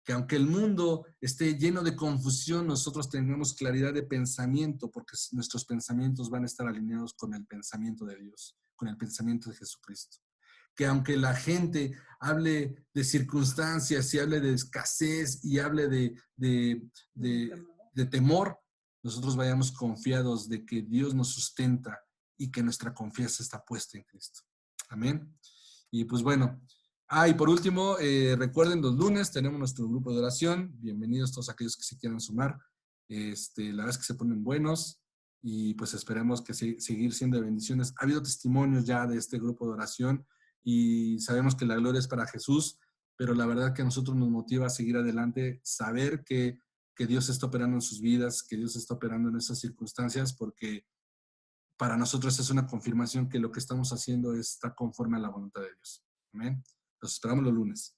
Que aunque el mundo esté lleno de confusión, nosotros tengamos claridad de pensamiento, porque nuestros pensamientos van a estar alineados con el pensamiento de Dios, con el pensamiento de Jesucristo. Que aunque la gente hable de circunstancias y hable de escasez y hable de temor, nosotros vayamos confiados de que Dios nos sustenta y que nuestra confianza está puesta en Cristo. Amén. Y pues bueno, y por último, recuerden, los lunes tenemos nuestro grupo de oración. Bienvenidos todos aquellos que se quieran sumar. La verdad es que se ponen buenos y pues esperemos que seguir siendo de bendiciones. Ha habido testimonios ya de este grupo de oración y sabemos que la gloria es para Jesús, pero la verdad que a nosotros nos motiva a seguir adelante, saber que Dios está operando en sus vidas, que Dios está operando en esas circunstancias, porque para nosotros es una confirmación que lo que estamos haciendo está conforme a la voluntad de Dios. Amén. Los esperamos los lunes.